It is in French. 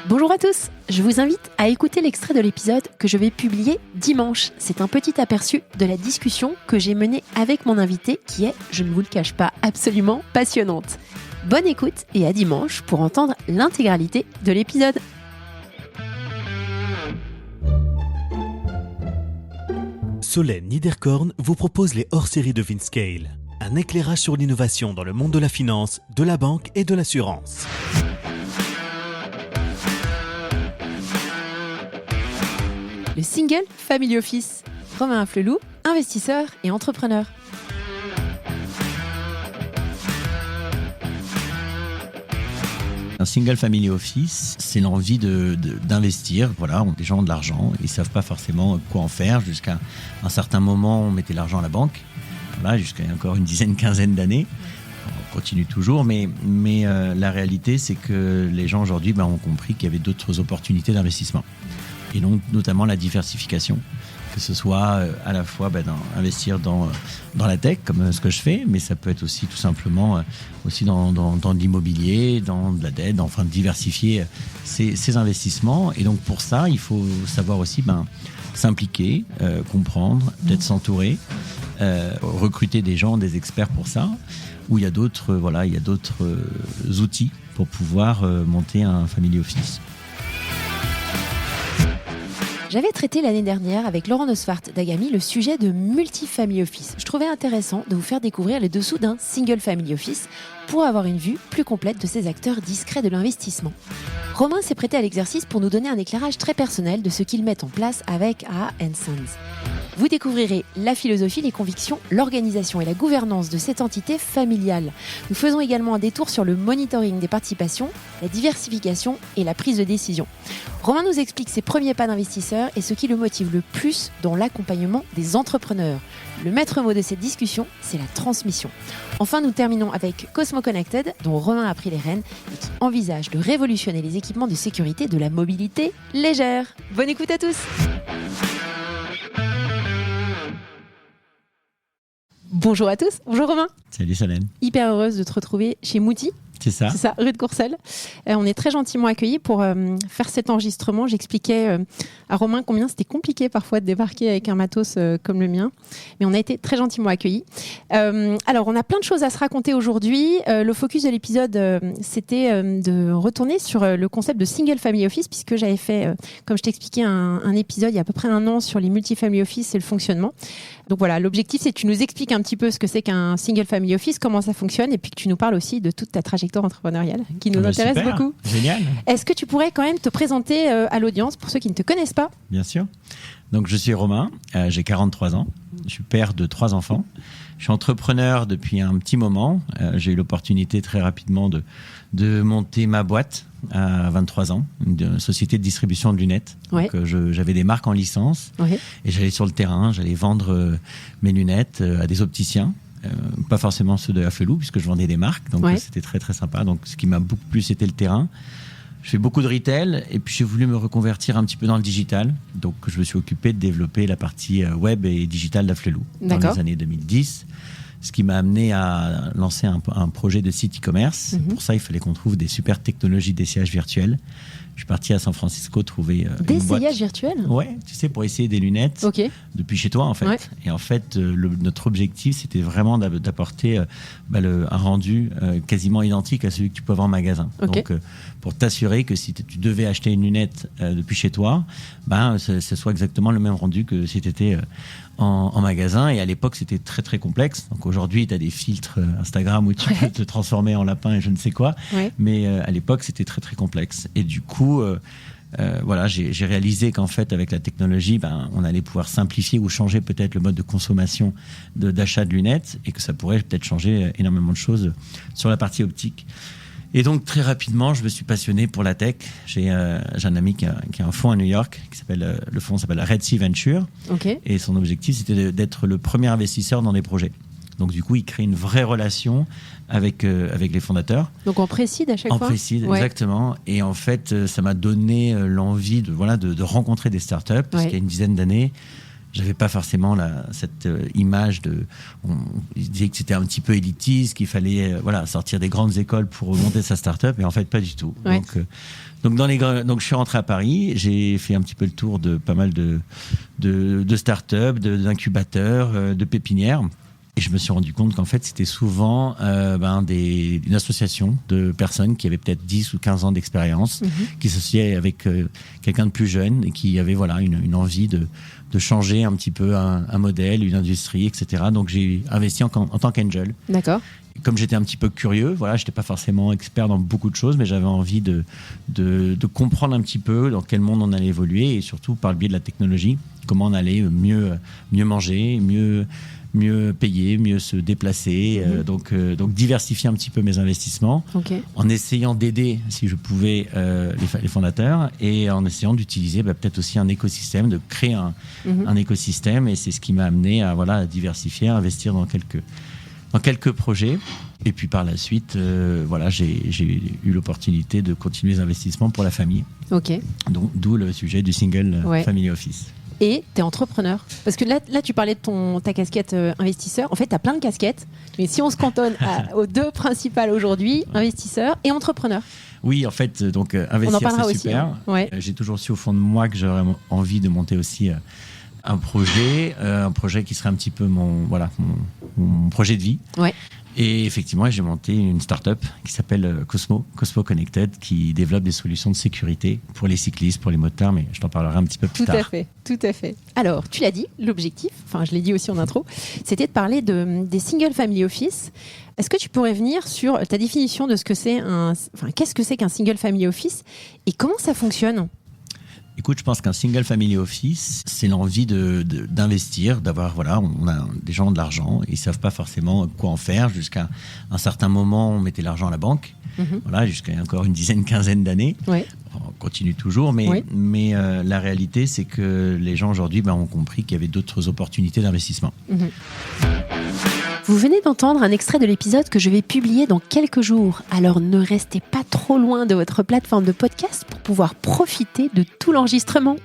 Bonjour à tous, je vous invite à écouter l'extrait de l'épisode que je vais publier dimanche. C'est un petit aperçu de la discussion que j'ai menée avec mon invité qui est, je ne vous le cache pas, absolument passionnante. Bonne écoute et à dimanche pour entendre l'intégralité de l'épisode. Solène Niederkorn vous propose les hors-séries de Vinscale, un éclairage sur l'innovation dans le monde de la finance, de la banque et de l'assurance. Le Single Family Office. Romain Afflelou, investisseur et entrepreneur. Un single family office, c'est l'envie d'investir. Voilà, des gens ont de l'argent, ils ne savent pas forcément quoi en faire. Jusqu'à un certain moment, on mettait l'argent à la banque. Voilà, jusqu'à encore une dizaine, quinzaine d'années. On continue toujours, mais la réalité, c'est que les gens aujourd'hui ont compris qu'il y avait d'autres opportunités d'investissement. Et donc, notamment la diversification. Que ce soit à la fois investir dans la tech, comme ce que je fais, mais ça peut être aussi tout simplement aussi dans l'immobilier, dans de la dette, enfin diversifier ces investissements. Et donc pour ça, il faut savoir aussi s'impliquer, comprendre, peut-être s'entourer, recruter des gens, des experts pour ça, où il y a d'autres outils pour pouvoir monter un family office. J'avais traité l'année dernière avec Laurent Nosfart d'Agami le sujet de multi-family office. Je trouvais intéressant de vous faire découvrir les dessous d'un single family office pour avoir une vue plus complète de ces acteurs discrets de l'investissement. Romain s'est prêté à l'exercice pour nous donner un éclairage très personnel de ce qu'ils mettent en place avec A & Sons. Vous découvrirez la philosophie, les convictions, l'organisation et la gouvernance de cette entité familiale. Nous faisons également un détour sur le monitoring des participations, la diversification et la prise de décision. Romain nous explique ses premiers pas d'investisseur et ce qui le motive le plus dans l'accompagnement des entrepreneurs. Le maître mot de cette discussion, c'est la transmission. Enfin, nous terminons avec Cosmo Connected, dont Romain a pris les rênes et qui envisage de révolutionner les équipements de sécurité de la mobilité légère. Bonne écoute à tous! Bonjour à tous, bonjour Romain. Salut Solène. Hyper heureuse de te retrouver chez Mouti. C'est ça, rue de Courcelles. On est très gentiment accueillis pour faire cet enregistrement. J'expliquais à Romain combien c'était compliqué parfois de débarquer avec un matos comme le mien. Mais on a été très gentiment accueillis. Alors, on a plein de choses à se raconter aujourd'hui. Le focus de l'épisode, c'était de retourner sur le concept de single family office, puisque j'avais fait, comme je t'expliquais, un épisode il y a à peu près un an sur les multi-family office et le fonctionnement. Donc voilà, l'objectif, c'est que tu nous expliques un petit peu ce que c'est qu'un single family office, comment ça fonctionne, et puis que tu nous parles aussi de toute ta trajectoire entrepreneuriale qui nous intéresse super, beaucoup. Génial. Est-ce que tu pourrais quand même te présenter à l'audience pour ceux qui ne te connaissent pas ? Bien sûr. Donc je suis Romain, j'ai 43 ans, je suis père de 3 enfants. Je suis entrepreneur depuis un petit moment. J'ai eu l'opportunité très rapidement de monter ma boîte à 23 ans, une société de distribution de lunettes. Ouais. Donc j'avais des marques en licence et j'allais sur le terrain, j'allais vendre mes lunettes à des opticiens. Pas forcément ceux de Afflelou puisque je vendais des marques, donc c'était très très sympa. Donc ce qui m'a beaucoup plu, c'était le terrain. Je fais beaucoup de retail et puis j'ai voulu me reconvertir un petit peu dans le digital. Donc je me suis occupé de développer la partie web et digital d'Afflelou dans les années 2010. Ce qui m'a amené à lancer un projet de site e-commerce. Pour ça, il fallait qu'on trouve des super technologies d'essayage virtuel. Je suis parti à San Francisco trouver une boîte. D'essayage virtuel ? Ouais, tu sais, pour essayer des lunettes depuis chez toi, en fait. Ouais. Et en fait, notre objectif, c'était vraiment d'apporter un rendu quasiment identique à celui que tu peux avoir en magasin. Donc, pour t'assurer que si tu devais acheter une lunette depuis chez toi, ce soit exactement le même rendu que si tu étais en magasin. Et à l'époque, c'était très, très complexe. Donc, aujourd'hui, tu as des filtres Instagram où tu peux te transformer en lapin et je ne sais quoi. Ouais. Mais à l'époque, c'était très, très complexe. Et du coup, j'ai réalisé qu'en fait, avec la technologie, on allait pouvoir simplifier ou changer peut-être le mode de consommation d'achat de lunettes et que ça pourrait peut-être changer énormément de choses sur la partie optique. Et donc, très rapidement, je me suis passionné pour la tech. J'ai un ami qui a un fonds à New York, le fonds s'appelle Red Sea Venture. Et son objectif, c'était d'être le premier investisseur dans des projets. Donc, du coup, il crée une vraie relation avec les fondateurs. Donc, en précide à chaque fois ? En précide, exactement. Et en fait, ça m'a donné l'envie de rencontrer des startups. Parce qu'il y a une dizaine d'années, j'avais pas forcément cette image de. On disait que c'était un petit peu élitiste, qu'il fallait sortir des grandes écoles pour monter sa start-up, et en fait pas du tout. Ouais. Donc je suis rentré à Paris, j'ai fait un petit peu le tour de pas mal de start-up, d'incubateurs, de pépinières. Et je me suis rendu compte qu'en fait, c'était souvent une association de personnes qui avaient peut-être 10 ou 15 ans d'expérience, qui s'associaient avec quelqu'un de plus jeune et qui avait une envie de changer un petit peu un modèle, une industrie, etc. Donc j'ai investi en tant qu'angel. D'accord. Comme j'étais un petit peu curieux, je n'étais pas forcément expert dans beaucoup de choses, mais j'avais envie de comprendre un petit peu dans quel monde on allait évoluer, et surtout par le biais de la technologie, comment on allait mieux manger, mieux payer, mieux se déplacer, donc diversifier un petit peu mes investissements, en essayant d'aider, si je pouvais, les fondateurs, et en essayant d'utiliser peut-être aussi un écosystème, de créer un écosystème, et c'est ce qui m'a amené à diversifier, à investir dans quelques projets. Et puis par la suite, j'ai eu l'opportunité de continuer les investissements pour la famille. Donc, d'où le sujet du single family office. Et tu es entrepreneur. Parce que là, tu parlais de ta casquette investisseur. En fait, tu as plein de casquettes. Mais si on se cantonne aux deux principales aujourd'hui, investisseur et entrepreneur. Oui, en fait, donc investir, c'est super. Aussi, hein. J'ai toujours su au fond de moi que j'aurais envie de monter aussi un projet qui serait un petit peu mon projet de vie. Ouais. Et effectivement, j'ai monté une start-up qui s'appelle Cosmo Connected, qui développe des solutions de sécurité pour les cyclistes, pour les motards, mais je t'en parlerai un petit peu plus tard. Tout à fait. Alors, tu l'as dit, l'objectif, je l'ai dit aussi en intro, c'était de parler des single family office. Est-ce que tu pourrais venir sur ta définition de ce que c'est qu'est-ce que c'est qu'un single family office et comment ça fonctionne ? Écoute, je pense qu'un single family office, c'est l'envie d'investir, d'avoir, on a des gens de l'argent, ils savent pas forcément quoi en faire. Jusqu'à un certain moment, on mettait l'argent à la banque, jusqu'à encore une quinzaine d'années. Ouais. On continue toujours, mais la réalité, c'est que les gens aujourd'hui ont compris qu'il y avait d'autres opportunités d'investissement. Vous venez d'entendre un extrait de l'épisode que je vais publier dans quelques jours. Alors ne restez pas trop loin de votre plateforme de podcast pour pouvoir profiter de tout l'enregistrement.